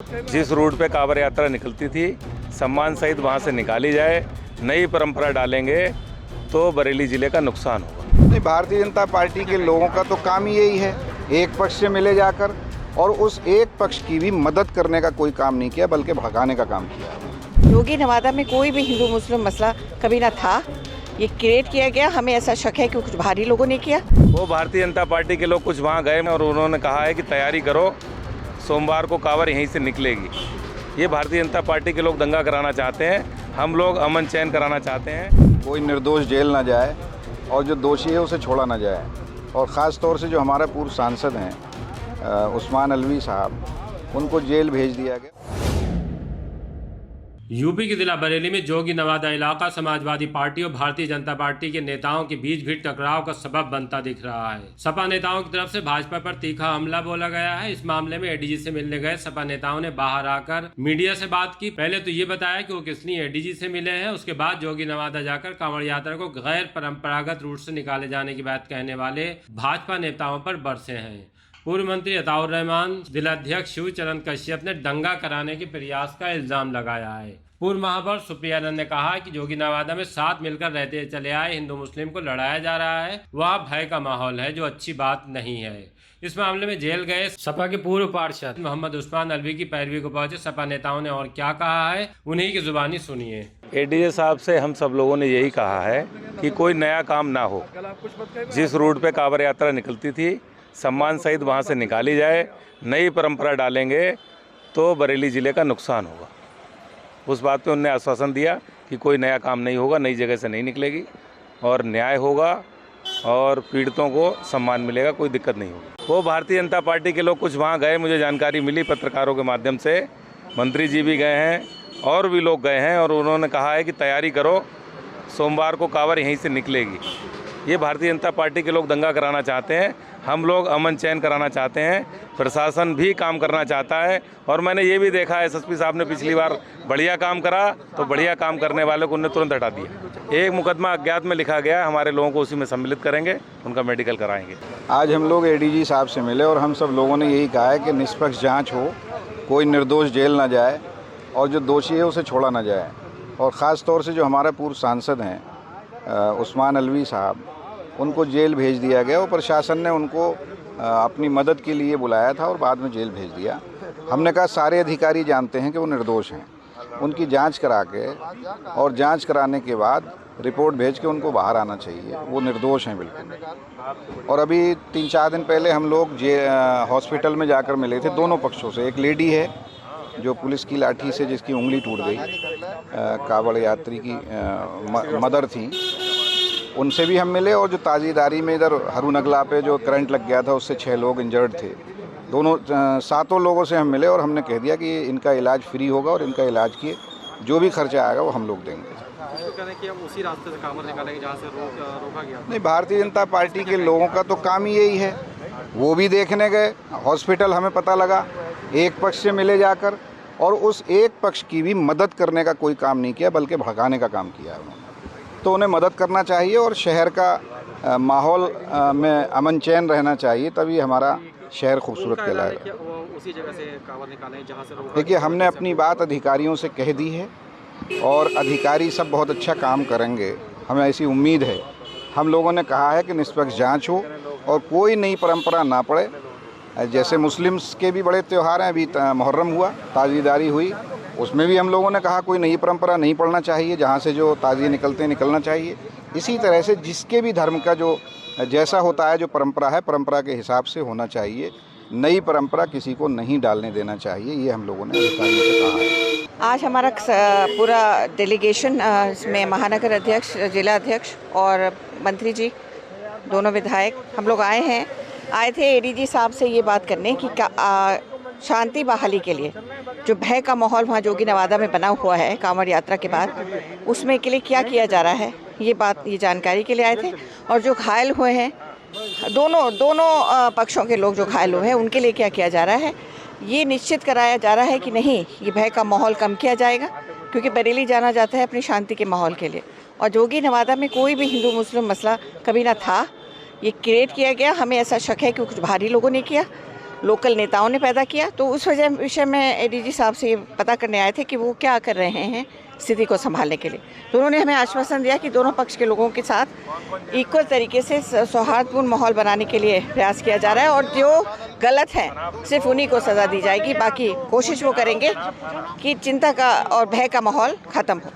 जिस रूट पे कांवड़ यात्रा निकलती थी सम्मान सहित वहाँ से निकाली जाए, नई परंपरा डालेंगे तो बरेली ज़िले का नुकसान होगा। नहीं, भारतीय जनता पार्टी के लोगों का तो काम ही यही है, एक पक्ष से मिले जाकर, और उस एक पक्ष की भी मदद करने का कोई काम नहीं किया, बल्कि भगाने का काम किया। योगी नवादा में कोई भी हिंदू मुस्लिम मसला कभी ना था, ये क्रिएट किया गया। हमें ऐसा शक है कि कुछ भारी लोगों ने किया। वो भारतीय जनता पार्टी के लोग कुछ वहाँ गए और उन्होंने कहा है कि तैयारी करो, सोमवार को कांवड़ यहीं से निकलेगी। ये भारतीय जनता पार्टी के लोग दंगा कराना चाहते हैं, हम लोग अमन चैन कराना चाहते हैं। कोई निर्दोष जेल ना जाए और जो दोषी है उसे छोड़ा ना जाए। और ख़ास तौर से जो हमारे पूर्व सांसद हैं उस्मान अलवी साहब, उनको जेल भेज दिया गया। यूपी के जिला बरेली में जोगी नवादा इलाका समाजवादी पार्टी और भारतीय जनता पार्टी के नेताओं के बीच भी टकराव का सबब बनता दिख रहा है। सपा नेताओं की तरफ से भाजपा पर तीखा हमला बोला गया है। इस मामले में एडीजी से मिलने गए सपा नेताओं ने बाहर आकर मीडिया से बात की। पहले तो ये बताया कि वो किस लिए एडीजी से मिले हैं, उसके बाद जोगी नवादा जाकर कांवड़ यात्रा को गैर परंपरागत रूट से निकाले जाने की बात कहने वाले भाजपा नेताओं पर बरसे हैं। पूर्व मंत्री अताउर रहमान, जिलाध्यक्ष शिवचरण कश्यप ने दंगा कराने के प्रयास का इल्जाम लगाया है। पूर्व महापौर सुप्रियानंद ने कहा है कि जोगी नवादा में साथ मिलकर रहते चले आए हिंदू मुस्लिम को लड़ाया जा रहा है, वह भय का माहौल है, जो अच्छी बात नहीं है। इस मामले में जेल गए सपा के पूर्व पार्षद मोहम्मद उस्मान अलवी की पैरवी को पहुंचे सपा नेताओं ने और क्या कहा है, उन्हीं की जुबानी सुनिए। एडीजे साहब से हम सब लोगों ने यही कहा है कि कोई नया काम ना हो। जिस रूट पे कांवड़ यात्रा निकलती थी सम्मान सहित वहाँ से निकाली जाए, नई परंपरा डालेंगे तो बरेली ज़िले का नुकसान होगा। उस बात पे उन्होंने आश्वासन दिया कि कोई नया काम नहीं होगा, नई जगह से नहीं निकलेगी और न्याय होगा और पीड़ितों को सम्मान मिलेगा, कोई दिक्कत नहीं होगी। वो भारतीय जनता पार्टी के लोग कुछ वहाँ गए, मुझे जानकारी मिली पत्रकारों के माध्यम से, मंत्री जी भी गए हैं और भी लोग गए हैं और उन्होंने कहा है कि तैयारी करो, सोमवार को कांवड़ यहीं से निकलेगी। ये भारतीय जनता पार्टी के लोग दंगा कराना चाहते हैं, हम लोग अमन चैन कराना चाहते हैं। प्रशासन भी काम करना चाहता है और मैंने ये भी देखा है एसएसपी साहब ने पिछली बार बढ़िया काम करा तो बढ़िया काम करने वाले को उन्हें तुरंत हटा दिया। एक मुकदमा अज्ञात में लिखा गया, हमारे लोगों को उसी में सम्मिलित करेंगे, उनका मेडिकल कराएंगे। आज हम लोग एडीजी साहब से मिले और हम सब लोगों ने यही कहा है कि निष्पक्ष जाँच हो, कोई निर्दोष जेल ना जाए और जो दोषी है उसे छोड़ा ना जाए। और ख़ास तौर से जो हमारे पूर्व सांसद हैं उस्मान अलवी साहब, उनको जेल भेज दिया गया। और प्रशासन ने उनको अपनी मदद के लिए बुलाया था और बाद में जेल भेज दिया। हमने कहा सारे अधिकारी जानते हैं कि वो निर्दोष हैं, उनकी जांच करा के और जांच कराने के बाद रिपोर्ट भेज के उनको बाहर आना चाहिए, वो निर्दोष हैं बिल्कुल। और अभी 3-4 दिन पहले हम लोग हॉस्पिटल में जाकर मिले थे दोनों पक्षों से। एक लेडी है जो पुलिस की लाठी से जिसकी उंगली टूट गई, कांवड़ यात्री की मदर थी, उनसे भी हम मिले। और जो ताज़ीदारी में इधर हरूनगला पे जो करंट लग गया था उससे 6 लोग इंजर्ड थे, दोनों 7 लोगों से हम मिले और हमने कह दिया कि इनका इलाज फ्री होगा और इनका इलाज किए जो भी खर्चा आएगा वो हम लोग देंगे। कि हम उसी रास्ते से कांवड़ निकालेंगे जहाँ से रोका गया। नहीं, भारतीय जनता पार्टी के लोगों का तो काम ही यही है। वो भी देखने गए हॉस्पिटल, हमें पता लगा एक पक्ष से मिले जाकर, और उस एक पक्ष की भी मदद करने का कोई काम नहीं किया, बल्कि भगाने का काम किया है उन्होंने। तो उन्हें मदद करना चाहिए और शहर का माहौल में अमन चैन रहना चाहिए, तभी हमारा शहर खूबसूरत कहलाएगा। उसी जगह से कांवड़ निकालें जहाँ से रोका। देखिए, हमने अपनी बात अधिकारियों से कह दी है और अधिकारी सब बहुत अच्छा काम करेंगे, हमें ऐसी उम्मीद है। हम लोगों ने कहा है कि निष्पक्ष जांच हो और कोई नई परंपरा ना पड़े। जैसे मुस्लिम्स के भी बड़े त्यौहार हैं, अभी मुहर्रम हुआ, ताज़ीदारी हुई, उसमें भी हम लोगों ने कहा कोई नई परंपरा नहीं पड़ना चाहिए, जहाँ से जो ताज़िए निकलते हैं निकलना चाहिए। इसी तरह से जिसके भी धर्म का जो जैसा होता है, जो परंपरा है, परंपरा के हिसाब से होना चाहिए। नई परंपरा किसी को नहीं डालने देना चाहिए, ये हम लोगों ने अधिकारियों से कहा है। आज हमारा पूरा डेलीगेशन में महानगर अध्यक्ष, जिला अध्यक्ष और मंत्री जी, दोनों विधायक, हम लोग आए थे एडीजी साहब से ये बात करने की शांति बहाली के लिए जो भय का माहौल वहाँ जोगी नवादा में बना हुआ है कांवड़ यात्रा के बाद, उसमें के लिए क्या किया जा रहा है, ये जानकारी के लिए आए थे। और जो घायल हुए हैं, दोनों पक्षों के लोग जो घायल हुए हैं, उनके लिए क्या किया जा रहा है, ये निश्चित कराया जा रहा है कि नहीं, ये भय का माहौल कम किया जाएगा, क्योंकि बरेली जाना जाता है अपनी शांति के माहौल के लिए। और जोगी नवादा में कोई भी हिंदू मुस्लिम मसला कभी ना था, ये क्रिएट किया गया। हमें ऐसा शक है कि कुछ भारी लोगों ने किया। लोकल नेताओं ने पैदा किया। तो उस विषय में एडीजी साहब से पता करने आए थे कि वो क्या कर रहे हैं स्थिति को संभालने के लिए। तो उन्होंने हमें आश्वासन दिया कि दोनों पक्ष के लोगों के साथ इक्वल तरीके से सौहार्दपूर्ण माहौल बनाने के लिए प्रयास किया जा रहा है, और जो गलत है सिर्फ उन्हीं को सज़ा दी जाएगी। बाकी कोशिश वो करेंगे कि चिंता का और भय का माहौल ख़त्म हो।